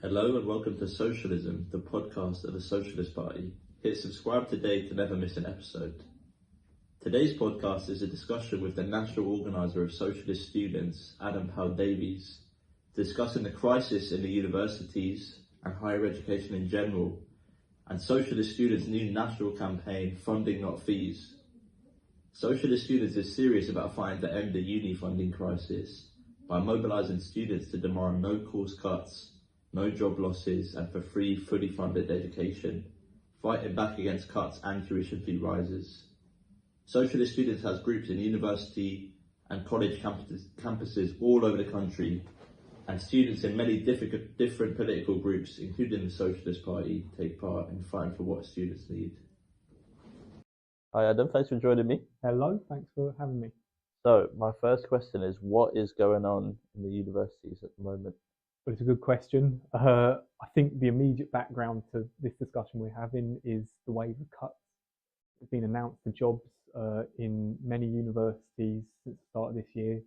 Hello and welcome to Socialism, the podcast of the Socialist Party. Hit subscribe today to never miss an episode. Today's podcast is a discussion with the National Organiser of Socialist Students, Powell Davies, discussing the crisis in the universities and higher education in general, and Socialist Students' new national campaign, Funding Not Fees. Socialist Students is serious about fighting to end the uni funding crisis by mobilising students to demand no course cuts, no job losses, and for free, fully funded education, fighting back against cuts and tuition fee rises. Socialist Students has groups in university and college campuses all over the country, and students in many different political groups, including the Socialist Party, take part in fighting for what students need. Hi Adam, thanks for joining me. Hello, thanks for having me. So my first question is, what is going on in the universities at the moment? Well, it's a good question. I think the immediate background to this discussion we're having is the wave of cuts that have been announced for jobs in many universities since the start of this year.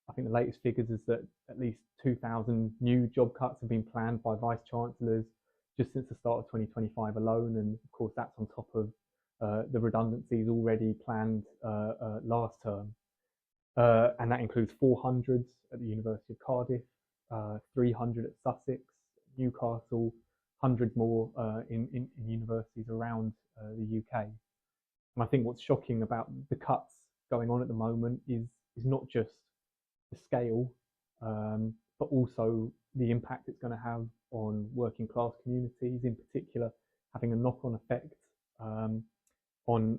I think the latest figures is that at least 2,000 new job cuts have been planned by vice chancellors just since the start of 2025 alone, and of course that's on top of the redundancies already planned last term. And that includes 400 at the University of Cardiff, 300 at Sussex, Newcastle, hundreds more in universities around the UK. And I think what's shocking about the cuts going on at the moment is not just the scale, but also the impact it's going to have on working class communities, in particular, having a knock-on effect on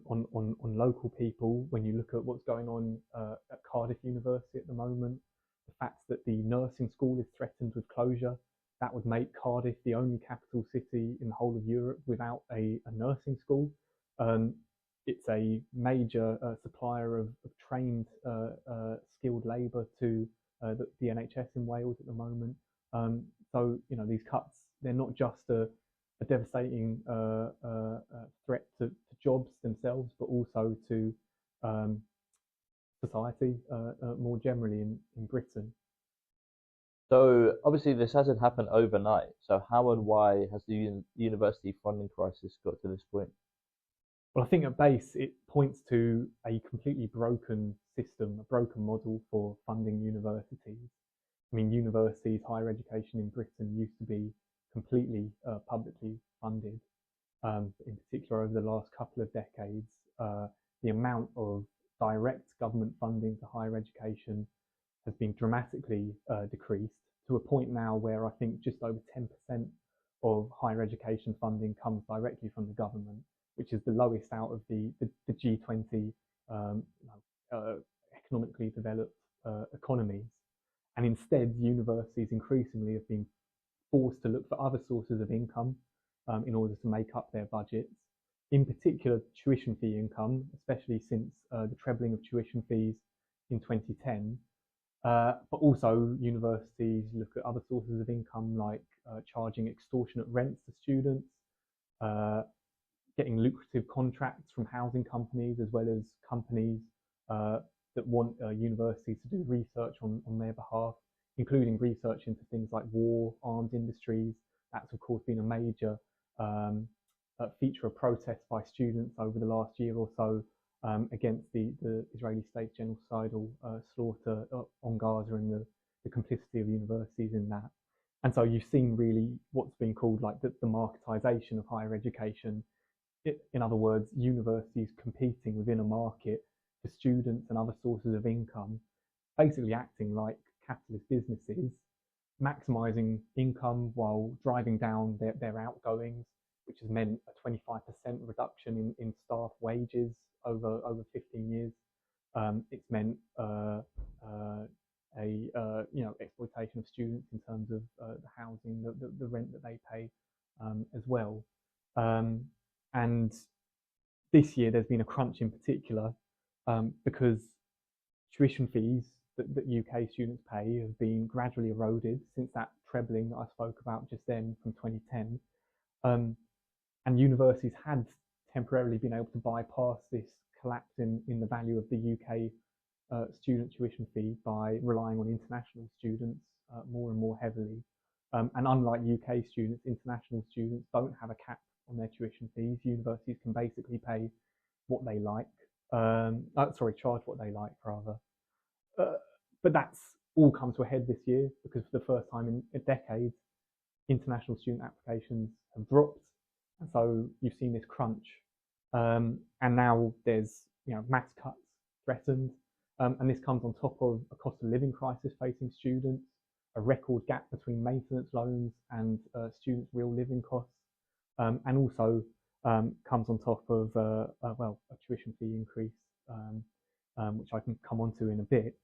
local people. When you look at what's going on at Cardiff University at the moment, the fact that the nursing school is threatened with closure, that would make Cardiff the only capital city in the whole of Europe without a nursing school. It's a major supplier of trained skilled labour to the NHS in Wales at the moment. So, you know, these cuts, they're not just a devastating threat to jobs themselves, but also to society more generally in Britain. So obviously this hasn't happened overnight. So how and why has the university funding crisis got to this point? Well, I think at base it points to a completely broken system, a broken model for funding universities. I mean, universities, higher education in Britain used to be completely publicly funded. In particular, over the last couple of decades, the amount of direct government funding to higher education has been dramatically decreased to a point now where I think just over 10% of higher education funding comes directly from the government, which is the lowest out of the G20 economically developed economies. And instead, universities increasingly have been forced to look for other sources of income in order to make up their budgets. In particular, tuition fee income, especially since the trebling of tuition fees in 2010. But also universities look at other sources of income like charging extortionate rents to students, getting lucrative contracts from housing companies, as well as companies that want universities to do research on their behalf, including research into things like war, arms industries. That's of course been a major feature of protest by students over the last year or so against the Israeli state's genocidal slaughter on Gaza and the complicity of universities in that. And so you've seen really what's been called like the marketization of higher education. In other words, universities competing within a market for students and other sources of income, basically acting like capitalist businesses, maximizing income while driving down their outgoings, which has meant a 25% reduction in staff wages over 15 years. It's meant exploitation of students in terms of the housing, the rent that they pay as well. And this year there's been a crunch in particular because tuition fees that UK students pay have been gradually eroded since that trebling that I spoke about just then from 2010. And universities had temporarily been able to bypass this collapse in the value of the UK student tuition fee by relying on international students more and more heavily. And unlike UK students, international students don't have a cap on their tuition fees. Universities can basically pay what they like. Charge what they like, rather. But that's all come to a head this year because for the first time in a decade, international student applications have dropped. And so you've seen this crunch. And now there's mass cuts threatened. And this comes on top of a cost of living crisis facing students, a record gap between maintenance loans and students' real living costs, and also comes on top of a tuition fee increase, which I can come on to in a bit.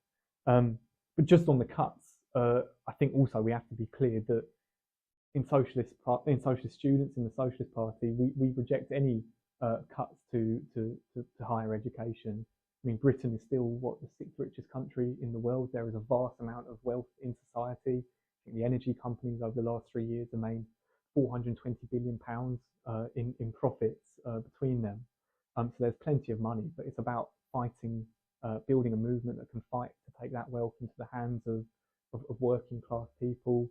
But just on the cuts, I think also we have to be clear that in Socialist Students, in the Socialist Party, we reject any cuts to higher education. I mean, Britain is still, the sixth richest country in the world. There is a vast amount of wealth in society. I think the energy companies over the last 3 years have made £420 billion in profits between them. So there's plenty of money, but it's about fighting, building a movement that can fight to take that wealth into the hands of working class people,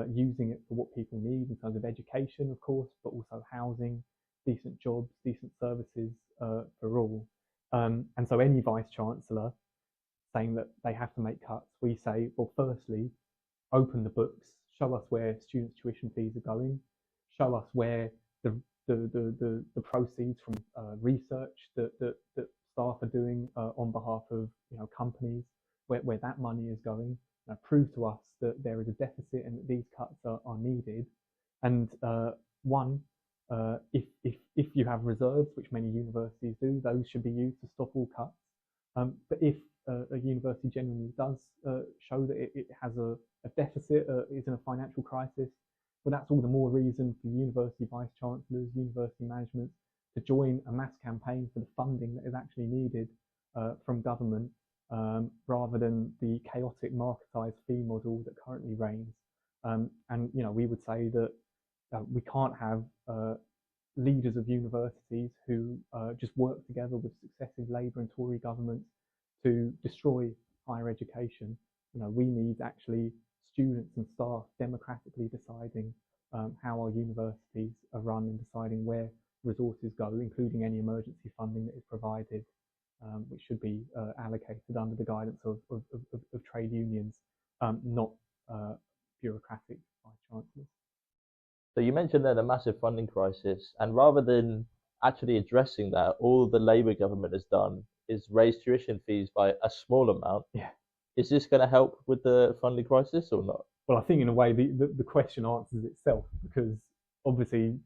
using it for what people need in terms of education, of course, but also housing, decent jobs, decent services for all. And so any vice chancellor saying that they have to make cuts, we say, well, firstly, open the books, show us where students' tuition fees are going, show us where the proceeds from research that staff are doing on behalf of companies, where that money is going. Prove to us that there is a deficit and that these cuts are needed. And if you have reserves, which many universities do, those should be used to stop all cuts. But if a university genuinely does show that it has a deficit, is in a financial crisis, well, that's all the more reason for university vice chancellors, university management to join a mass campaign for the funding that is actually needed from government, rather than the chaotic marketized fee model that currently reigns. And we would say that we can't have leaders of universities who just work together with successive Labour and Tory governments to destroy higher education. We need actually students and staff democratically deciding how our universities are run and deciding where resources go, including any emergency funding that is provided, which should be allocated under the guidance of trade unions, not bureaucratic vice chancellors. So you mentioned there the massive funding crisis, and rather than actually addressing that, all the Labour government has done is raise tuition fees by a small amount. Yeah. Is this going to help with the funding crisis or not? Well, I think in a way the question answers itself, because obviously,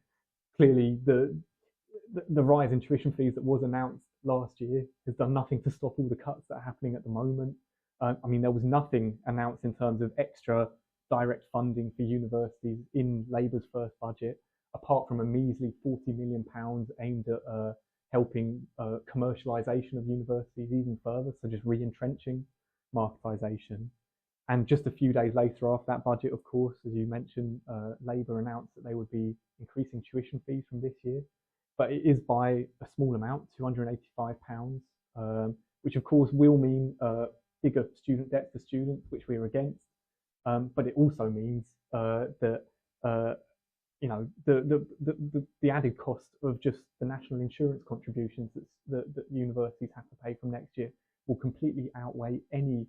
clearly the rise in tuition fees that was announced last year has done nothing to stop all the cuts that are happening at the moment. I mean, there was nothing announced in terms of extra direct funding for universities in Labour's first budget, apart from a measly £40 million aimed at helping commercialisation of universities even further, so just re-entrenching marketisation. And just a few days later after that budget, of course, as you mentioned, Labour announced that they would be increasing tuition fees from this year, but it is by a small amount, £285, which of course will mean bigger student debt for students, which we are against. But it also means that the added cost of just the national insurance contributions that universities have to pay from next year will completely outweigh any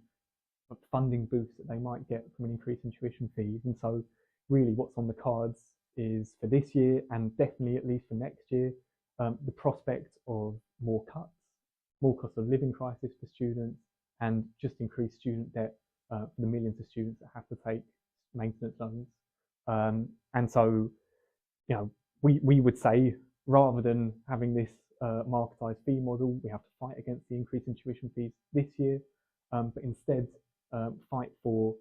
funding boost that they might get from an increase in tuition fees. And so really what's on the cards is for this year, and definitely at least for next year, the prospect of more cuts, more cost of living crisis for students, and just increased student debt for the millions of students that have to take maintenance loans. And so, we would say, rather than having this marketized fee model, we have to fight against the increase in tuition fees this year, but instead fight for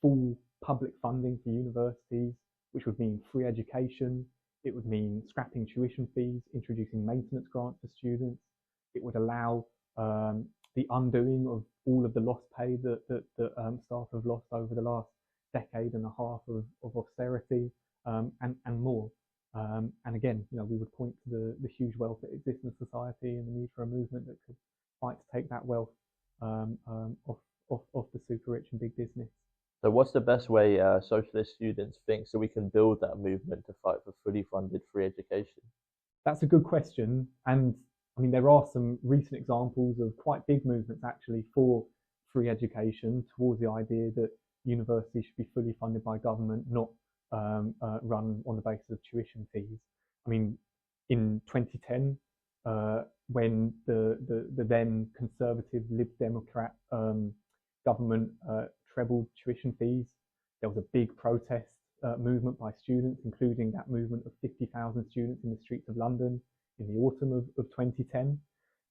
full public funding for universities, which would mean free education. It would mean scrapping tuition fees, introducing maintenance grants for students. It would allow the undoing of all of the lost pay that staff have lost over the last decade and a half of austerity, and more. And again, we would point to the huge wealth that exists in society and the need for a movement that could fight to take that wealth off the super rich and big business. So what's the best way socialist students think so we can build that movement to fight for fully funded free education? That's a good question. And I mean, there are some recent examples of quite big movements actually for free education towards the idea that universities should be fully funded by government, not run on the basis of tuition fees. I mean, in 2010, when the then conservative Lib Democrat government trebled tuition fees, there was a big protest movement by students, including that movement of 50,000 students in the streets of London in the autumn of 2010.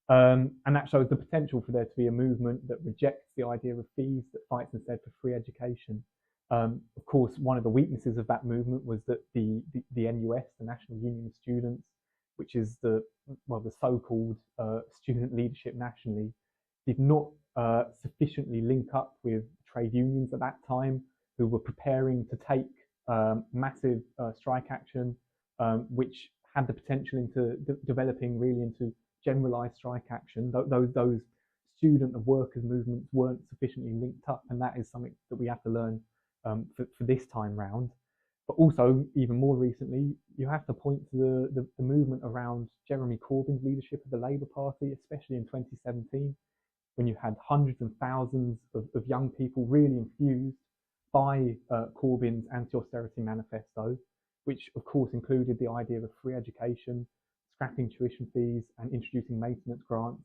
And that shows the potential for there to be a movement that rejects the idea of fees, that fights instead for free education. Of course, one of the weaknesses of that movement was that the NUS, the National Union of Students, which is the so-called student leadership nationally, did not sufficiently link up with trade unions at that time, who were preparing to take massive strike action, which had the potential into developing really into generalized strike action. Those student and workers movements weren't sufficiently linked up, and that is something that we have to learn for this time round. But also, even more recently, you have to point to the movement around Jeremy Corbyn's leadership of the Labour Party, especially in 2017, when you had hundreds and thousands of young people really infused by Corbyn's anti-austerity manifesto, which of course included the idea of free education, scrapping tuition fees, and introducing maintenance grants,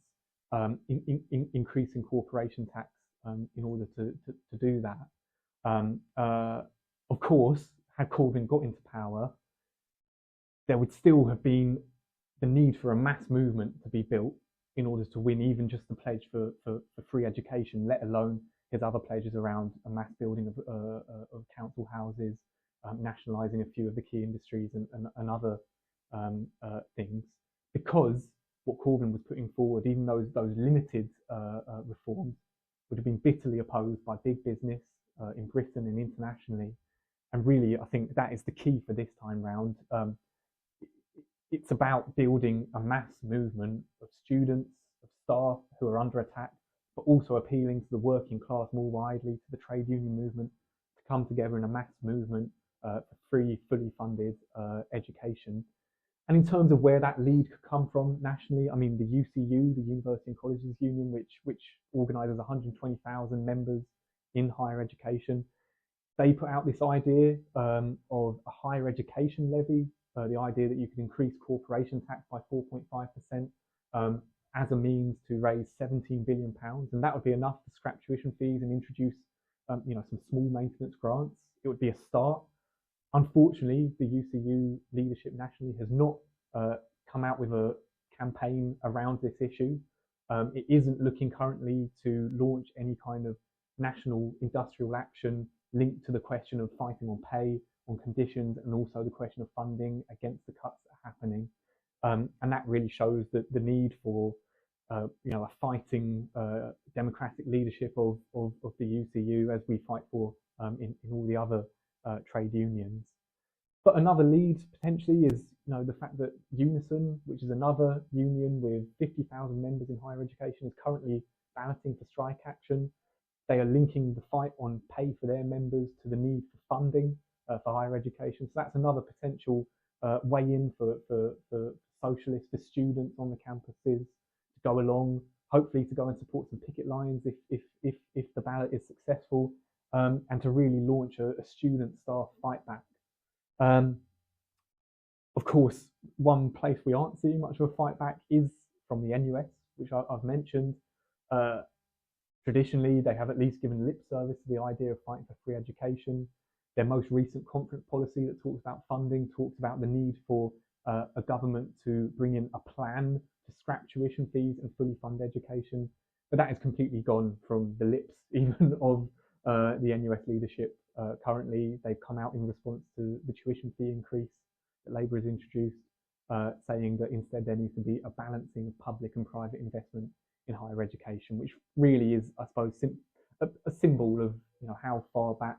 increasing corporation tax in order to do that. Of course, had Corbyn got into power, there would still have been the need for a mass movement to be built in order to win even just the pledge for free education, let alone his other pledges around a mass building of council houses, nationalising a few of the key industries and other things. Because what Corbyn was putting forward, even those limited reforms, would have been bitterly opposed by big business in Britain and internationally. And really, I think that is the key for this time round. It's about building a mass movement of students, of staff who are under attack, but also appealing to the working class more widely, to the trade union movement, to come together in a mass movement for free, fully funded education. And in terms of where that lead could come from nationally, I mean, the UCU, the University and Colleges Union, which organises 120,000 members in higher education, they put out this idea of a higher education levy, the idea that you could increase corporation tax by 4.5% as a means to raise £17 billion, and that would be enough to scrap tuition fees and introduce, some small maintenance grants. It would be a start. Unfortunately, the UCU leadership nationally has not come out with a campaign around this issue. It isn't looking currently to launch any kind of national industrial action linked to the question of fighting on pay, on conditions, and also the question of funding against the cuts that are happening. And that really shows that the need for a fighting democratic leadership of the UCU, as we fight for in all the other trade unions. But another lead potentially is the fact that Unison, which is another union with 50,000 members in higher education, is currently balloting for strike action. They are linking the fight on pay for their members to the need for funding for higher education. So that's another potential way in for socialists, for students on the campuses to go along, hopefully to go and support some picket lines if the ballot is successful, and to really launch a student staff fight back. Of course, one place we aren't seeing much of a fight back is from the NUS, which I've mentioned. Traditionally, they have at least given lip service to the idea of fighting for free education. Their most recent conference policy that talks about funding talks about the need for a government to bring in a plan to scrap tuition fees and fully fund education. But that is completely gone from the lips even of the NUS leadership. Currently, they've come out in response to the tuition fee increase that Labour has introduced, saying that instead there needs to be a balancing of public and private investment in higher education, which really is, I suppose, a symbol of how far back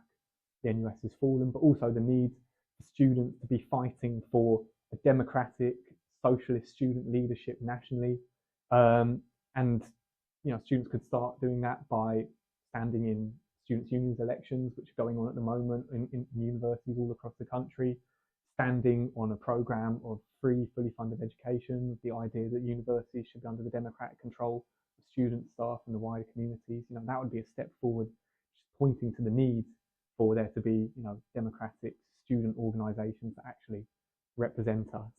the NUS has fallen, but also the need for students to be fighting for a democratic, socialist student leadership nationally, and students could start doing that by standing in students' unions elections, which are going on at the moment in universities all across the country, standing on a programme of free, fully funded education, the idea that universities should be under the democratic control of students, staff and the wider communities. That would be a step forward, just pointing to the need for there to be, democratic student organisations that actually represent us.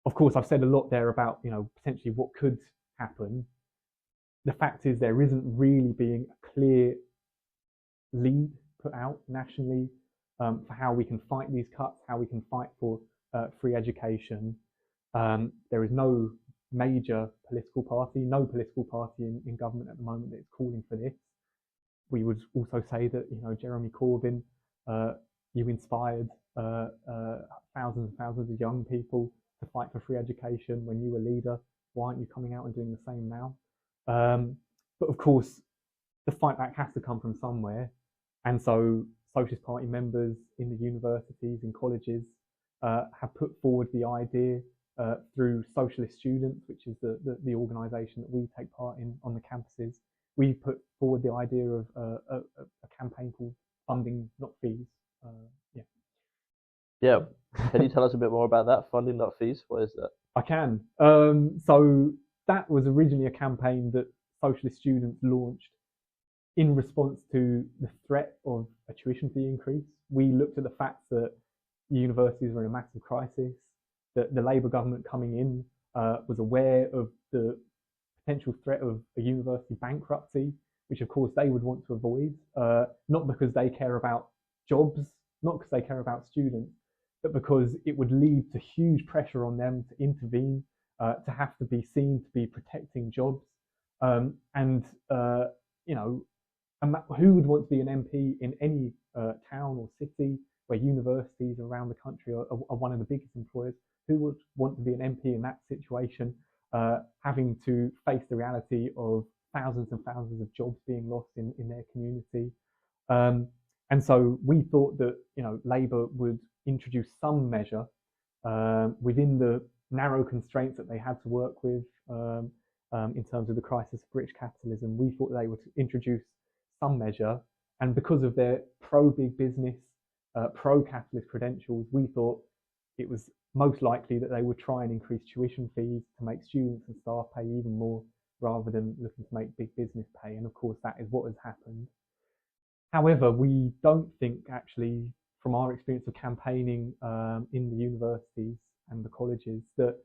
Of course, I've said a lot there about, potentially what could happen. The fact is there isn't really being a clear lead put out nationally for how we can fight these cuts, how we can fight for free education. There is no major political party, in government at the moment that is calling for this. We would also say that, Jeremy Corbyn, you inspired thousands and thousands of young people to fight for free education when you were leader. Why aren't you coming out and doing the same now? But of course, the fight back has to come from somewhere. And so Socialist Party members in the universities, in colleges, have put forward the idea through Socialist Students, which is the organisation that we take part in on the campuses. We put forward the idea of a campaign called Funding Not Fees. Yeah. Can you tell us a bit more about that? Funding Not Fees? What is that? I can. So that was originally a campaign that Socialist Students launched in response to the threat of a tuition fee increase. We looked at the fact that universities were in a massive crisis, that the Labour government coming in was aware of the potential threat of a university bankruptcy, which of course they would want to avoid, not because they care about jobs, not because they care about students, but because it would lead to huge pressure on them to intervene, to have to be seen to be protecting jobs. Who would want to be an MP in any town or city where universities around the country are one of the biggest employers? Who would want to be an MP in that situation, having to face the reality of thousands and thousands of jobs being lost in their community? And so we thought that Labour would introduce some measure within the narrow constraints that they had to work with in terms of the crisis of British capitalism. We thought they would introduce some measure, and because of their pro-big business, pro-capitalist credentials, we thought it was most likely that they would try and increase tuition fees to make students and staff pay even more, rather than looking to make big business pay. And of course, that is what has happened. However, we don't think actually, from our experience of campaigning in the universities and the colleges, that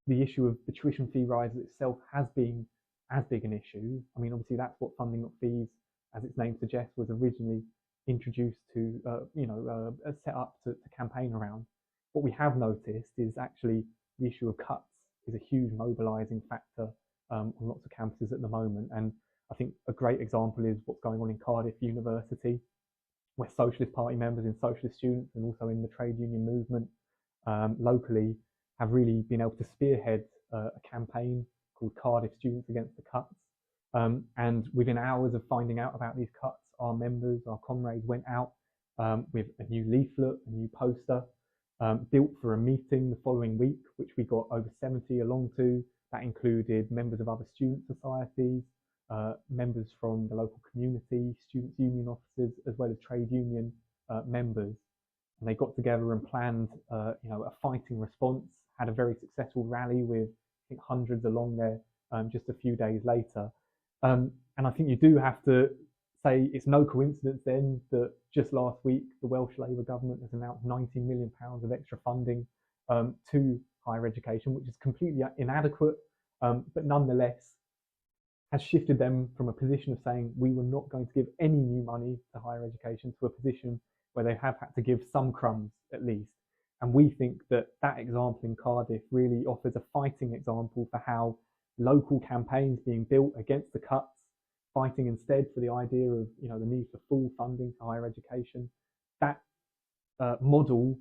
the issue of the tuition fee rise itself has been as big an issue. I mean, obviously that's what Funding Not Fees, as its name suggests, was originally introduced to, set up to campaign around. What we have noticed is actually the issue of cuts is a huge mobilising factor on lots of campuses at the moment. And I think a great example is what's going on in Cardiff University, where Socialist Party members in Socialist Students and also in the trade union movement locally have really been able to spearhead a campaign called Cardiff Students Against the Cuts. And within hours of finding out about these cuts, our members, our comrades went out with a new leaflet, a new poster, built for a meeting the following week, which we got over 70 along to. That included members of other student societies, members from the local community, students' union officers, as well as trade union members. And they got together and planned, a fighting response, had a very successful rally with, I think, hundreds along there just a few days later. And I think you do have to say it's no coincidence then that just last week, the Welsh Labour government has announced £19 million of extra funding to higher education, which is completely inadequate, but nonetheless has shifted them from a position of saying we were not going to give any new money to higher education to a position where they have had to give some crumbs at least. And we think that that example in Cardiff really offers a fighting example for how local campaigns being built against the cuts, fighting instead for the idea of the need for full funding to higher education, that model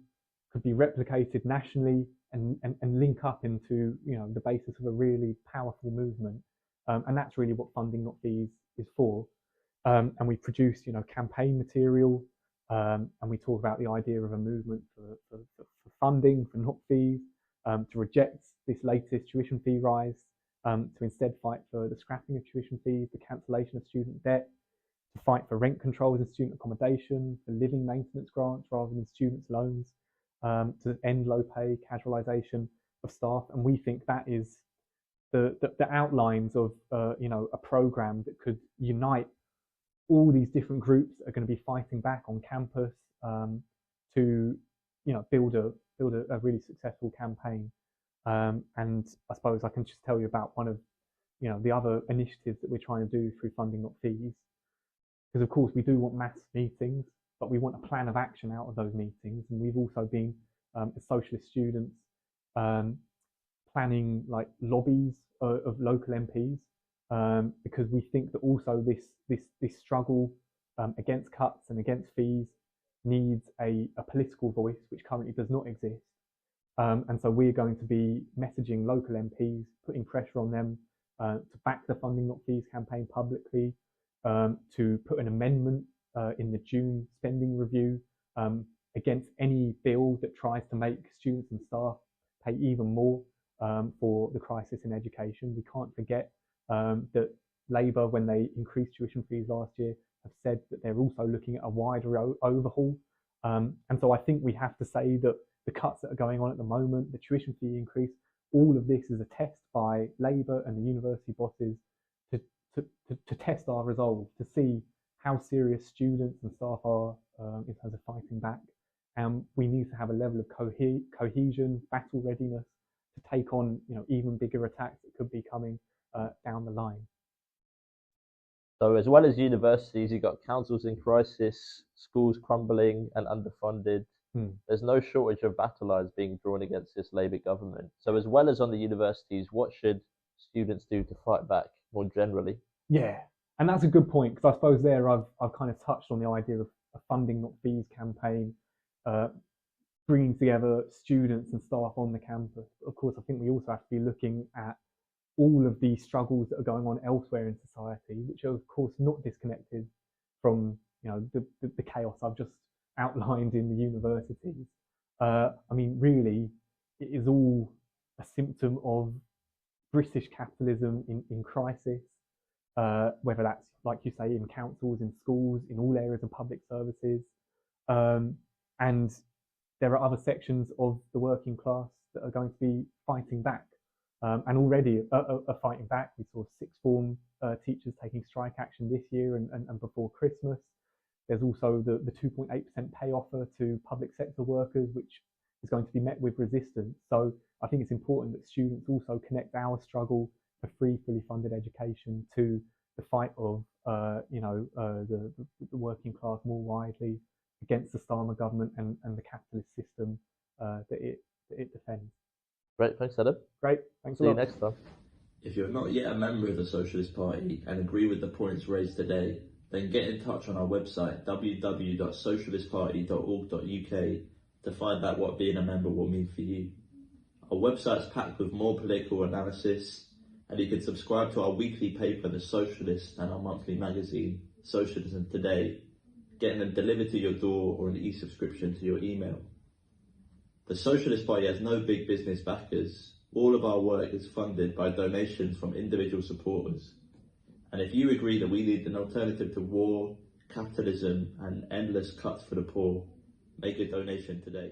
could be replicated nationally and link up into the basis of a really powerful movement. And that's really what Funding Not Fees is for. And we produce campaign material, and we talk about the idea of a movement for funding, for not fees, to reject this latest tuition fee rise, to instead fight for the scrapping of tuition fees, the cancellation of student debt, to fight for rent controls in student accommodation, for living maintenance grants rather than students' loans, to end low pay, casualisation of staff. And we think that is the outlines of a programme that could unite all these different groups that are going to be fighting back on campus to build a really successful campaign. And I suppose I can just tell you about one of the other initiatives that we're trying to do through Funding Not Fees, because of course we do want mass meetings, but we want a plan of action out of those meetings. And we've also been as Socialist Students planning like lobbies of local MPs, because we think that also this struggle against cuts and against fees needs a political voice which currently does not exist. And so we're going to be messaging local MPs, putting pressure on them to back the Funding Not Fees campaign publicly, to put an amendment in the June spending review against any bill that tries to make students and staff pay even more for the crisis in education. We can't forget that Labour, when they increased tuition fees last year, have said that they're also looking at a wider overhaul. And so I think we have to say that the cuts that are going on at the moment, the tuition fee increase, all of this is a test by Labour and the university bosses to test our resolve, to see how serious students and staff are in terms of fighting back. And we need to have a level of cohesion, battle readiness to take on even bigger attacks that could be coming down the line. So as well as universities, you've got councils in crisis, schools crumbling and underfunded. There's no shortage of battle lines being drawn against this Labour government. So as well as on the universities, what should students do to fight back more generally? Yeah, and that's a good point, because I suppose there I've kind of touched on the idea of a Funding Not Fees campaign, bringing together students and staff on the campus. But of course, I think we also have to be looking at all of the struggles that are going on elsewhere in society, which are of course not disconnected from the chaos I've just outlined in the universities. I mean, really, it is all a symptom of British capitalism in crisis, whether that's, like you say, in councils, in schools, in all areas of public services. And there are other sections of the working class that are going to be fighting back, and already are fighting back. We saw sixth form teachers taking strike action this year and before Christmas. There's also the 2.8% pay offer to public sector workers, which is going to be met with resistance. So I think it's important that students also connect our struggle for free, fully funded education to the fight of the working class more widely against the Starmer government and the capitalist system that it defends. Great, thanks Adam. Great, thanks a lot. See lot. you next time. If you're not yet a member of the Socialist Party and agree with the points raised today, then get in touch on our website www.socialistparty.org.uk to find out what being a member will mean for you. Our website's packed with more political analysis, and you can subscribe to our weekly paper, The Socialist, and our monthly magazine, Socialism Today, getting them delivered to your door or an e-subscription to your email. The Socialist Party has no big business backers. All of our work is funded by donations from individual supporters. And if you agree that we need an alternative to war, capitalism, and endless cuts for the poor, make a donation today.